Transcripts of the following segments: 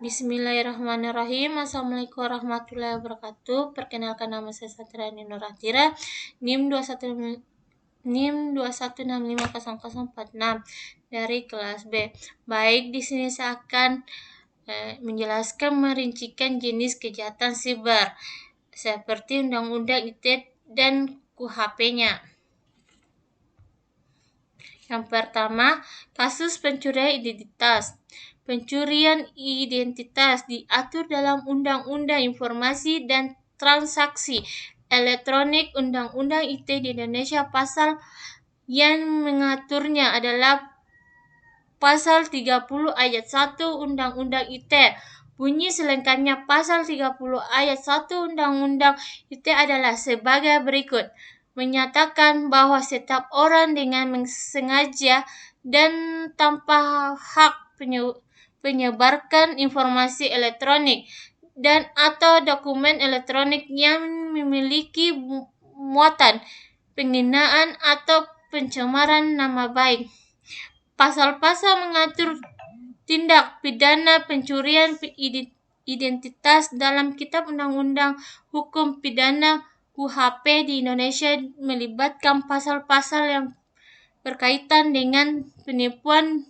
Bismillahirrahmanirrahim. Assalamualaikum warahmatullahi wabarakatuh. Perkenalkan, nama saya Satriani Nur Atira, NIM 21650046 dari kelas B. Baik, di sini saya akan menjelaskan merincikan jenis kejahatan siber seperti Undang-Undang ITE dan KUHP-nya. Yang pertama, kasus pencurian identitas. Pencurian identitas diatur dalam Undang-Undang Informasi dan Transaksi Elektronik. Undang-Undang ITE di Indonesia pasal yang mengaturnya adalah pasal 30 ayat 1 Undang-Undang ITE. Bunyi selengkapnya pasal 30 ayat 1 Undang-Undang ITE adalah sebagai berikut. Menyatakan bahwa setiap orang dengan sengaja dan tanpa hak penyebarkan informasi elektronik dan atau dokumen elektronik yang memiliki muatan penghinaan atau pencemaran nama baik. Pasal-pasal mengatur tindak pidana pencurian identitas dalam Kitab Undang-Undang Hukum Pidana KUHP di Indonesia melibatkan pasal-pasal yang berkaitan dengan penipuan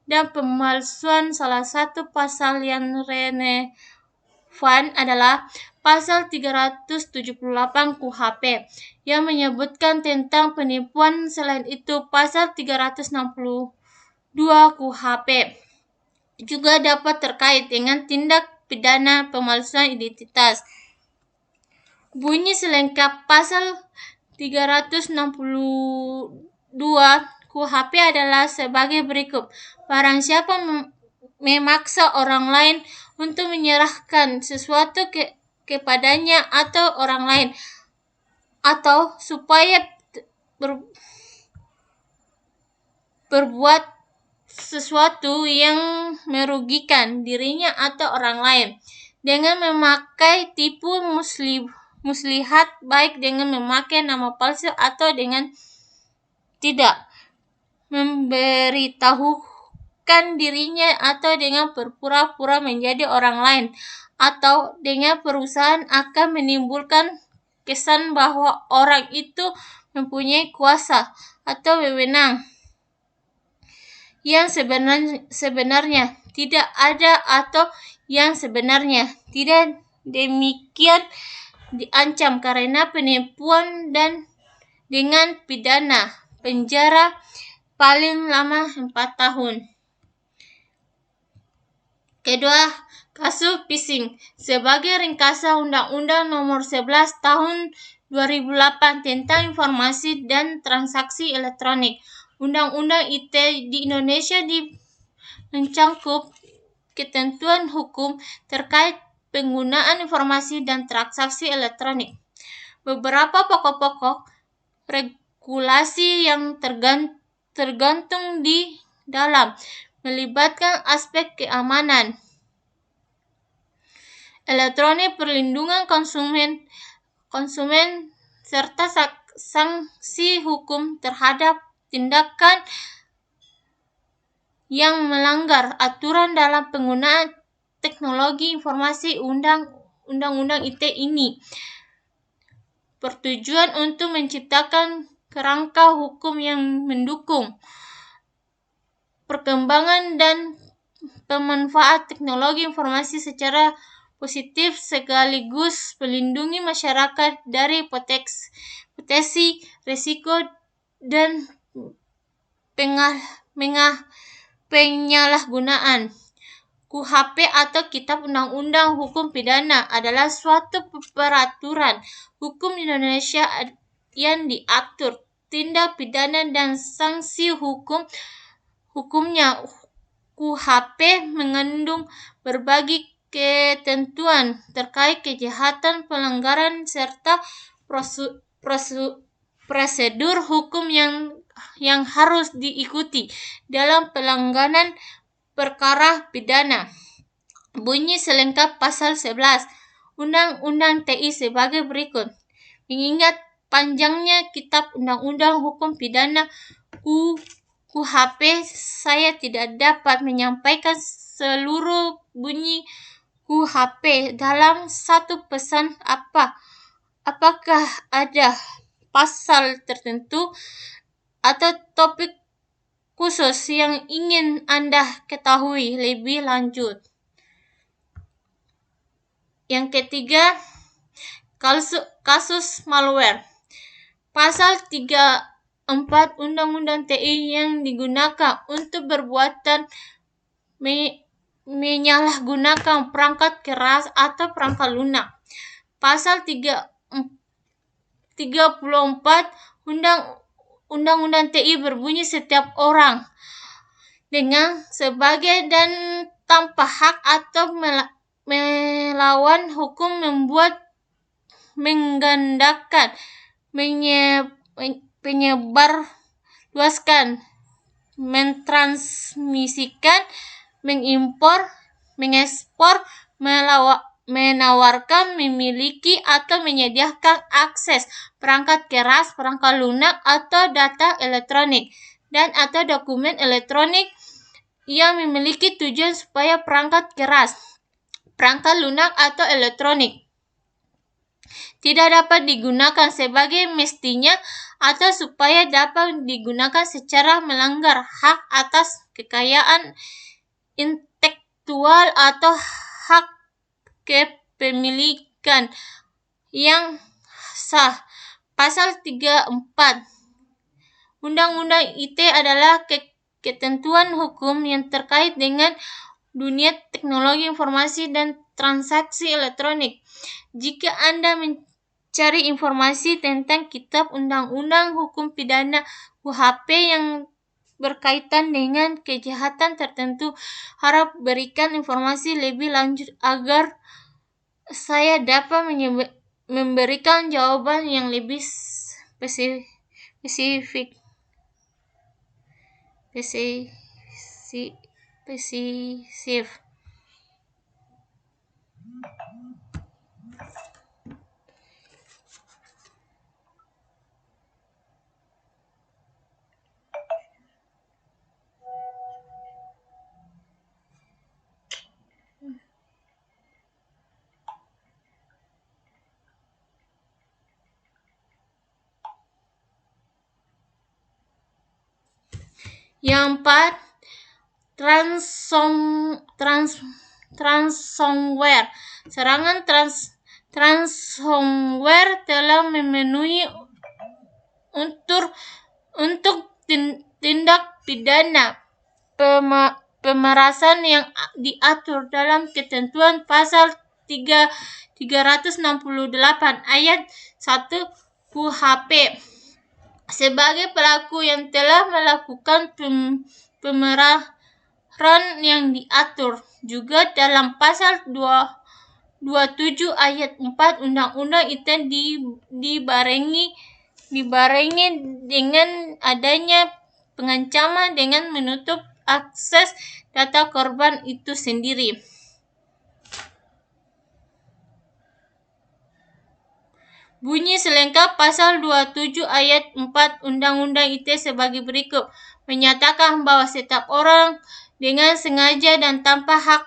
dan pemalsuan. Salah satu pasal yang relevan adalah pasal 378 KUHP yang menyebutkan tentang penipuan. Selain itu, pasal 362 KUHP juga dapat terkait dengan tindak pidana pemalsuan identitas. Bunyi selengkap pasal 362 KUHP adalah sebagai berikut. Barang siapa memaksa orang lain untuk menyerahkan sesuatu kepadanya atau orang lain, atau supaya berbuat sesuatu yang merugikan dirinya atau orang lain dengan memakai tipu muslihat, baik dengan memakai nama palsu atau dengan tidak memberitahukan dirinya, atau dengan berpura-pura menjadi orang lain, atau dengan perusahaan akan menimbulkan kesan bahwa orang itu mempunyai kuasa atau wewenang yang sebenarnya tidak ada, atau yang sebenarnya tidak demikian diancam karena penipuan dan dengan pidana penjara paling lama 4 tahun. Kedua, kasus phishing. Sebagai ringkasan Undang-Undang Nomor 11 Tahun 2008 tentang Informasi dan Transaksi Elektronik, Undang-Undang ITE di Indonesia mencangkup ketentuan hukum terkait penggunaan informasi dan transaksi elektronik. Beberapa pokok-pokok regulasi yang tergantung di dalam melibatkan aspek keamanan elektronik, perlindungan konsumen serta sanksi hukum terhadap tindakan yang melanggar aturan dalam penggunaan teknologi informasi. Undang-Undang ITE ini bertujuan untuk menciptakan kerangka hukum yang mendukung perkembangan dan pemanfaat teknologi informasi secara positif, sekaligus melindungi masyarakat dari potensi risiko dan penyalahgunaan. KUHP atau Kitab Undang-Undang Hukum Pidana adalah suatu peraturan hukum Indonesia yang diatur tindak pidana dan sanksi hukumnya. KUHP mengandung berbagai ketentuan terkait kejahatan, pelanggaran, serta prosedur hukum yang harus diikuti dalam penanganan perkara pidana. Bunyi selengkap pasal 11 Undang-Undang TI sebagai berikut. Mengingat panjangnya Kitab Undang-Undang Hukum Pidana KUHP, saya tidak dapat menyampaikan seluruh bunyi KUHP dalam satu pesan. Apakah ada pasal tertentu atau topik khusus yang ingin Anda ketahui lebih lanjut? Yang ketiga, kasus malware. Pasal 34 Undang-Undang TI yang digunakan untuk perbuatan menyalahgunakan perangkat keras atau perangkat lunak. Pasal 34 Undang-Undang TI berbunyi setiap orang dengan sebagai dan tanpa hak atau melawan hukum membuat, menggandakan, penyebar luaskan, mentransmisikan, mengimpor, mengekspor, menawarkan, memiliki atau menyediakan akses perangkat keras, perangkat lunak atau data elektronik dan atau dokumen elektronik yang memiliki tujuan supaya perangkat keras, perangkat lunak atau elektronik tidak dapat digunakan sebagai mestinya atau supaya dapat digunakan secara melanggar hak atas kekayaan intelektual atau hak kepemilikan yang sah. Pasal 34 Undang-Undang ITE adalah ketentuan hukum yang terkait dengan dunia teknologi informasi dan transaksi elektronik. Jika Anda mencari informasi tentang kitab undang-undang hukum pidana KUHP yang berkaitan dengan kejahatan tertentu, harap berikan informasi lebih lanjut agar saya dapat memberikan jawaban yang lebih spesifik. Yang empat, ransomware. Serangan ransomware telah memenuhi untuk tindak pidana pemerasan yang diatur dalam ketentuan pasal 368 ayat 1 KUHP. Sebagai pelaku yang telah melakukan pemerasan yang diatur juga dalam pasal 27 ayat 4 Undang-Undang ITE dibarengi dengan adanya pengancaman dengan menutup akses data korban itu sendiri. Bunyi selengkap pasal 27 ayat 4 Undang-Undang ITE sebagai berikut. Menyatakan bahwa setiap orang dengan sengaja dan tanpa hak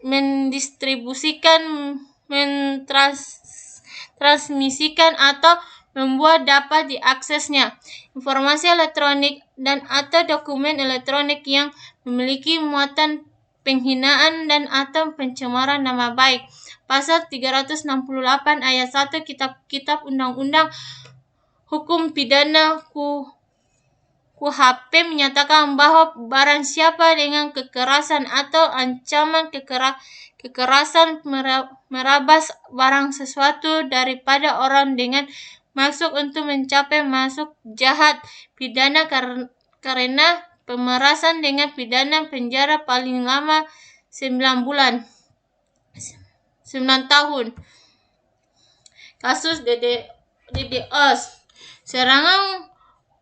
mendistribusikan, mentransmisikan atau membuat dapat diaksesnya informasi elektronik dan atau dokumen elektronik yang memiliki muatan penghinaan dan atau pencemaran nama baik. Pasal 368 ayat 1 Kitab Undang-Undang Hukum Pidana KUHP menyatakan bahwa barang siapa dengan kekerasan atau ancaman kekerasan merabas barang sesuatu daripada orang dengan maksud untuk mencapai maksud jahat pidana karena pemerasan dengan pidana penjara paling lama 9 tahun. Kasus DDoS.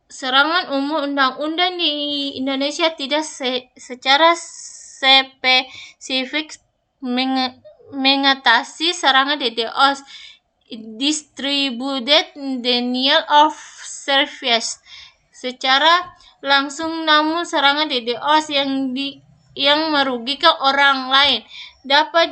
Serangan umum undang-undang di Indonesia tidak secara spesifik mengatasi serangan DDoS, Distributed Denial of Service, secara langsung, namun serangan DDoS yang merugikan orang lain dapat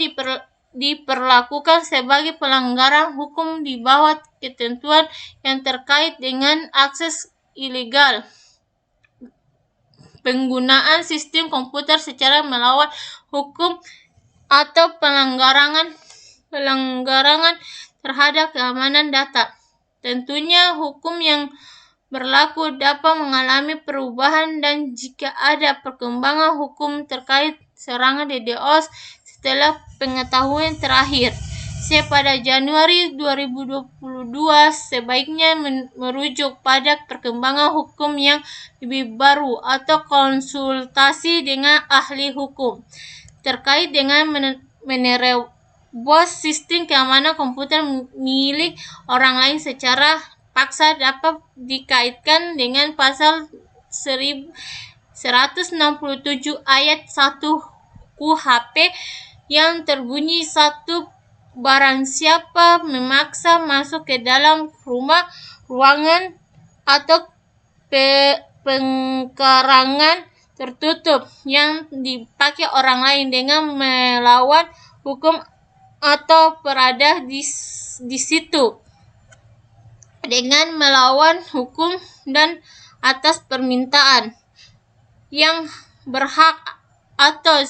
diperlakukan sebagai pelanggaran hukum di bawah ketentuan yang terkait dengan akses ilegal, penggunaan sistem komputer secara melawan hukum, atau pelanggaran terhadap keamanan data. Tentunya hukum yang berlaku dapat mengalami perubahan, dan jika ada perkembangan hukum terkait serangan DDoS setelah pengetahuan terakhir, pada Januari 2022, sebaiknya merujuk pada perkembangan hukum yang lebih baru atau konsultasi dengan ahli hukum terkait dengan menerobos sistem keamanan komputer milik orang lain secara paksa. Dapat dikaitkan dengan pasal 167 ayat 1 KUHP yang terbunyi 1. Barang siapa memaksa masuk ke dalam rumah, ruangan, atau pengkarangan tertutup yang dipakai orang lain dengan melawan hukum atau berada di situ dengan melawan hukum dan atas permintaan yang berhak atau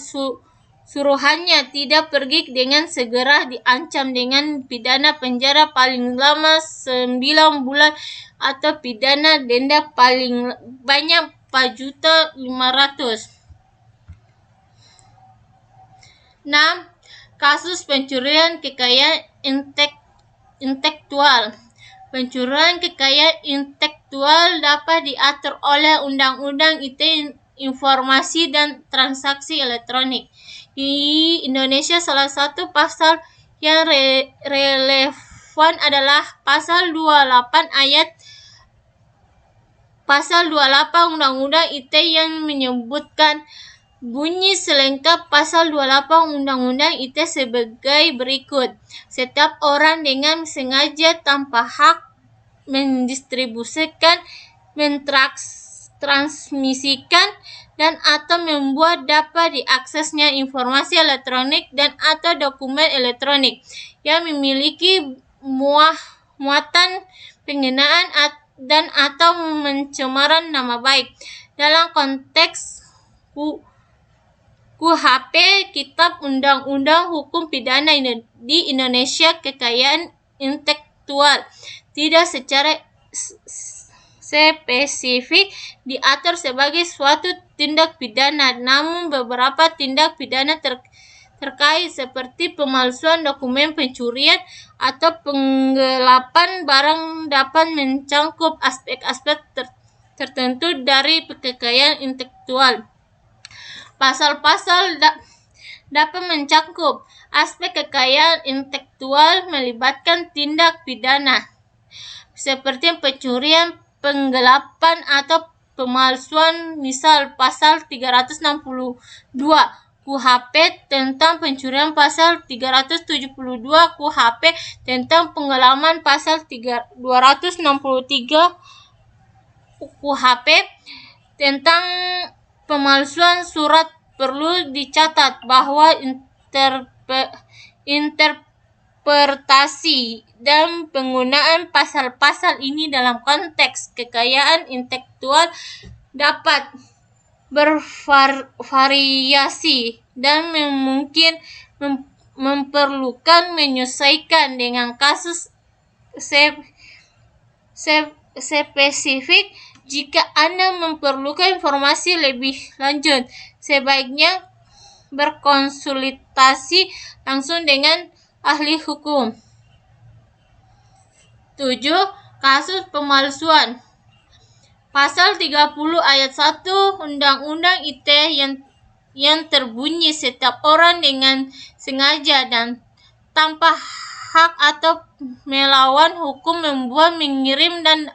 suruhannya tidak pergi dengan segera, diancam dengan pidana penjara paling lama 9 bulan atau pidana denda paling banyak 4.500.000. 6. Kasus pencurian kekayaan intelektual. Pencurian kekayaan intelektual dapat diatur oleh Undang-Undang ITE, Informasi dan Transaksi Elektronik. Di Indonesia, salah satu pasal yang relevan adalah Pasal 28 Undang-Undang ITE yang menyebutkan bunyi selengkap Pasal 28 Undang-Undang ITE sebagai berikut. Setiap orang dengan sengaja tanpa hak mendistribusikan, mentransmisikan, dan atau membuat dapat diaksesnya informasi elektronik dan atau dokumen elektronik yang memiliki muatan penghinaan dan atau pencemaran nama baik. Dalam konteks KUHP, Kitab Undang-Undang Hukum Pidana di Indonesia, kekayaan intelektual tidak secara spesifik diatur sebagai suatu tindak pidana, namun beberapa tindak pidana terkait seperti pemalsuan dokumen, pencurian, atau penggelapan barang dapat mencangkup aspek-aspek tertentu dari kekayaan intelektual. Pasal-pasal dapat mencangkup aspek kekayaan intelektual melibatkan tindak pidana seperti pencurian, penggelapan, atau pemalsuan. Misal pasal 362 KUHP tentang pencurian, pasal 372 KUHP tentang penggelapan, pasal 263 KUHP tentang pemalsuan surat. Perlu dicatat bahwa interpretasi dan penggunaan pasal-pasal ini dalam konteks kekayaan intelektual dapat bervariasi dan mungkin memerlukan menyesuaikan dengan kasus spesifik. Jika Anda memerlukan informasi lebih lanjut, sebaiknya berkonsultasi langsung dengan ahli hukum. 7. Kasus pemalsuan. Pasal 30 ayat 1 Undang-Undang ITE yang terbunyi setiap orang dengan sengaja dan tanpa hak atau melawan hukum membuat, mengirim, dan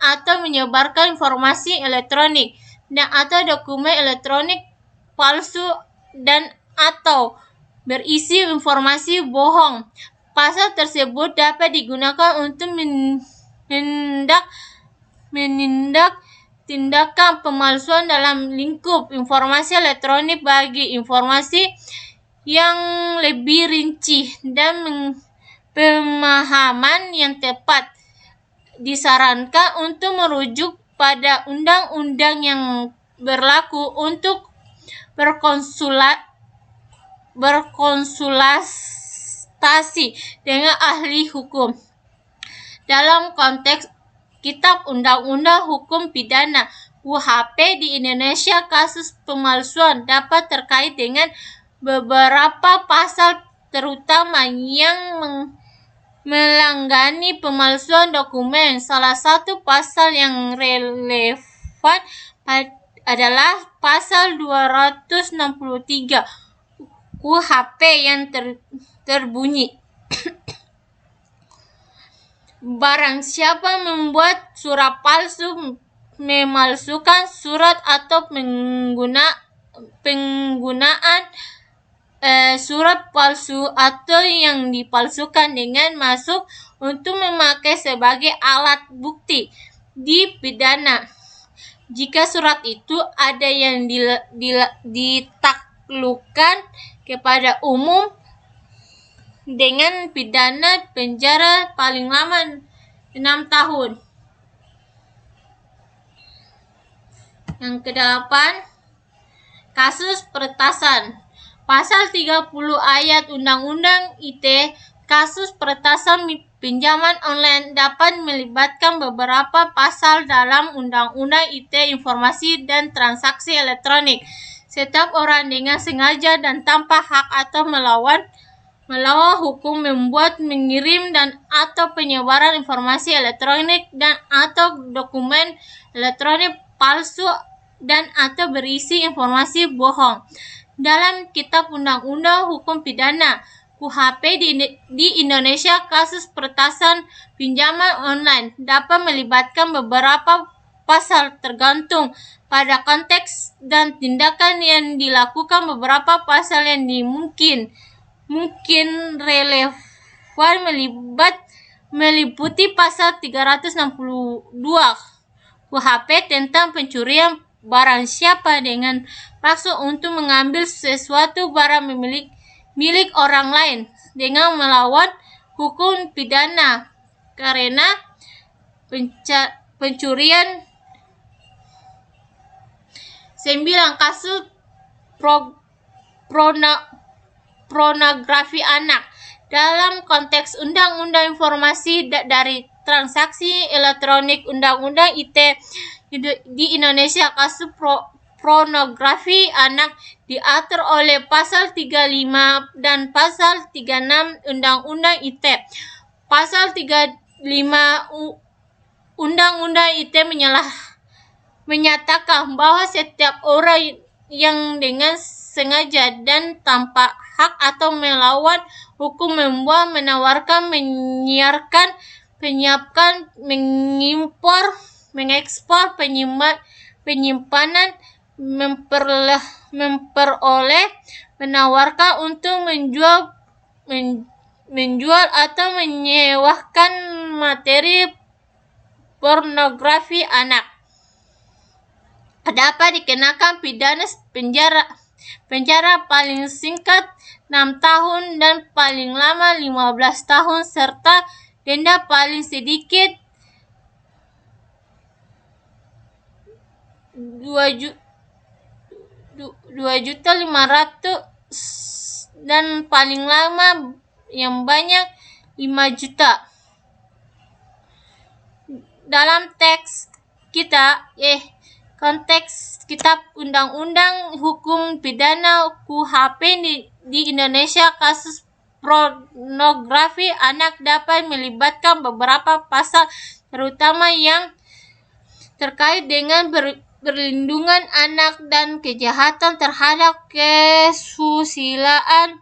atau menyebarkan informasi elektronik dan atau dokumen elektronik palsu dan atau berisi informasi bohong. Pasal tersebut dapat digunakan untuk menindak tindakan pemalsuan dalam lingkup informasi elektronik. Bagi informasi yang lebih rinci dan pemahaman yang tepat, disarankan untuk merujuk pada undang-undang yang berlaku untuk berkonsultasi dengan ahli hukum. Dalam konteks Kitab Undang-Undang Hukum Pidana (KUHP) di Indonesia, kasus pemalsuan dapat terkait dengan beberapa pasal terutama yang melanggani pemalsuan dokumen. Salah satu pasal yang relevan adalah pasal 263 KUHP yang terbunyi, barang siapa membuat surat palsu, memalsukan surat atau penggunaan surat palsu atau yang dipalsukan dengan maksud untuk memakai sebagai alat bukti, dipidana. Jika surat itu ada yang ditaklukkan kepada umum dengan pidana penjara paling lama 6 tahun. Yang ke-8, kasus peretasan. Pasal 30 ayat Undang-Undang ITE, kasus peretasan pinjaman online dapat melibatkan beberapa pasal dalam Undang-Undang ITE, informasi dan transaksi elektronik. Setiap orang dengan sengaja dan tanpa hak atau melawan hukum membuat, mengirim dan atau penyebaran informasi elektronik dan atau dokumen elektronik palsu dan atau berisi informasi bohong. Dalam Kitab Undang-Undang Hukum Pidana KUHP di Indonesia, kasus peretasan pinjaman online dapat melibatkan beberapa pasal tergantung pada konteks dan tindakan yang dilakukan. Beberapa pasal yang mungkin relevan meliputi pasal 362 KUHP tentang pencurian. Barang siapa dengan maksud untuk mengambil sesuatu barang milik orang lain dengan melawan hukum pidana karena pencurian. 9. Kasus pornografi anak. Dalam konteks Undang-Undang Informasi dari Transaksi Elektronik Undang-Undang ITE di Indonesia, kasus pornografi anak diatur oleh pasal 35 dan pasal 36 Undang-Undang ITE. Pasal 35 Undang-Undang ITE menyatakan bahwa setiap orang yang dengan sengaja dan tanpa hak atau melawan hukum membuat, menawarkan, menyiarkan, menyiapkan, mengimpor, mengekspor, penyimpanan, memperoleh, menawarkan untuk menjual atau menyewakan materi pornografi anak, dapat dikenakan pidana penjara paling singkat 6 tahun dan paling lama 15 tahun serta denda paling sedikit 2.500.000 dan paling lama yang banyak 5 juta. Dalam konteks Kitab Undang-Undang Hukum Pidana KUHP di Indonesia, kasus pornografi anak dapat melibatkan beberapa pasal terutama yang terkait dengan perlindungan anak dan kejahatan terhadap kesusilaan.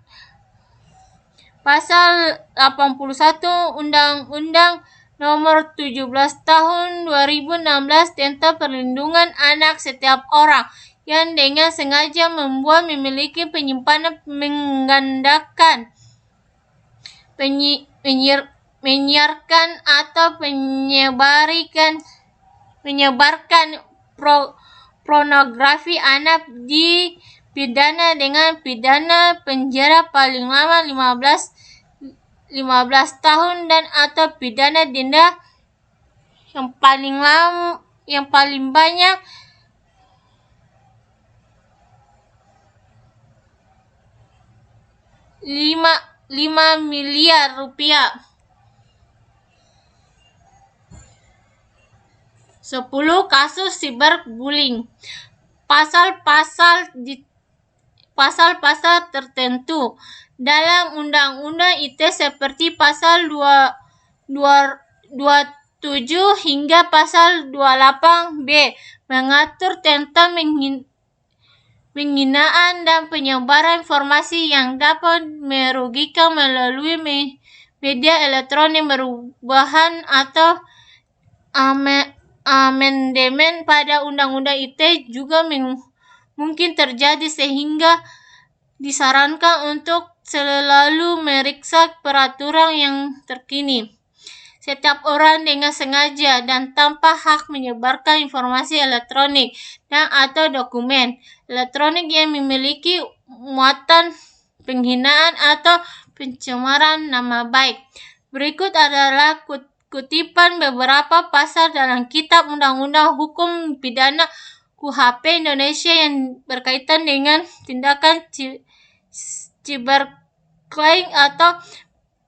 Pasal 81 Undang-Undang Nomor 17 Tahun 2016 tentang perlindungan anak, setiap orang yang dengan sengaja membuat, memiliki, penyimpanan, menggandakan, menyiarkan atau menyebarkan pornografi anak dipidana dengan pidana penjara paling lama 15 tahun dan atau pidana denda yang paling banyak 5 miliar rupiah. 10 kasus cyberbullying. Pasal-pasal tertentu dalam Undang-Undang ITE seperti pasal 27 hingga pasal 28B mengatur tentang penghinaan dan penyebaran informasi yang dapat merugikan melalui media elektronik. Perubahan atau amandemen pada Undang-Undang ITE juga mungkin terjadi sehingga disarankan untuk selalu meriksa peraturan yang terkini. Setiap orang dengan sengaja dan tanpa hak menyebarkan informasi elektronik dan atau dokumen elektronik yang memiliki muatan penghinaan atau pencemaran nama baik. Berikut adalah kutipan beberapa pasal dalam Kitab Undang-Undang Hukum Pidana KUHP Indonesia yang berkaitan dengan tindakan cybercrime atau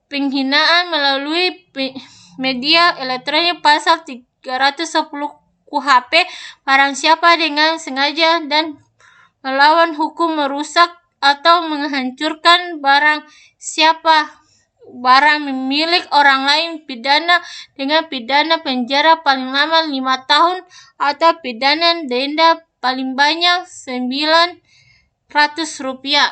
penghinaan melalui media elektronik. Pasal 310 KUHP, barang siapa dengan sengaja dan melawan hukum merusak atau menghancurkan barang milik orang lain pidana dengan pidana penjara paling lama 5 tahun atau pidana denda paling banyak 900 rupiah.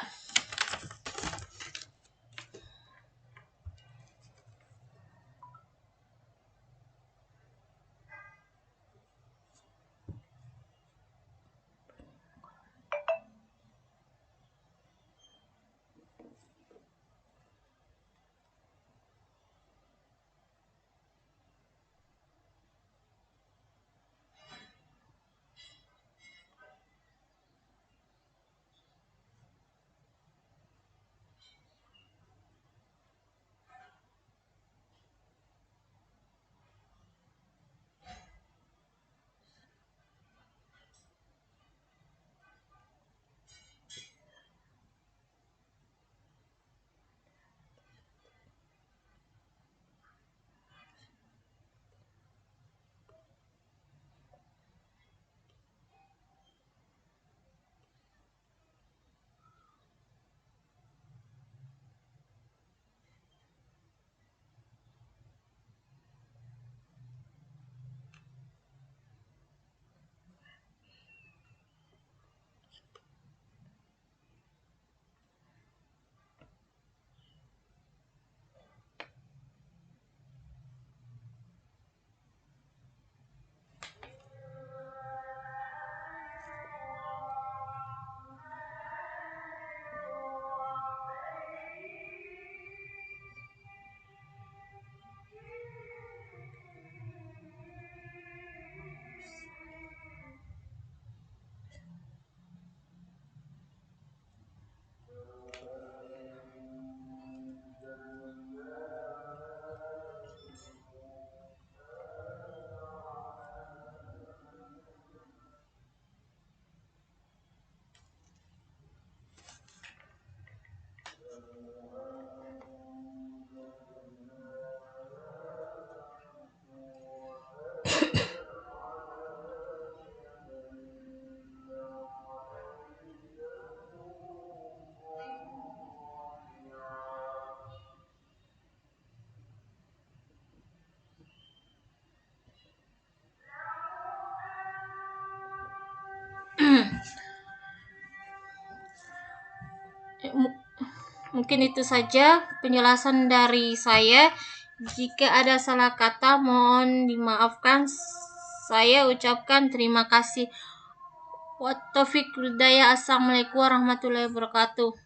Mungkin itu saja penjelasan dari saya. Jika ada salah kata mohon dimaafkan. Saya ucapkan terima kasih. Wa taufiq hidayah. Assalamualaikum warahmatullahi wabarakatuh.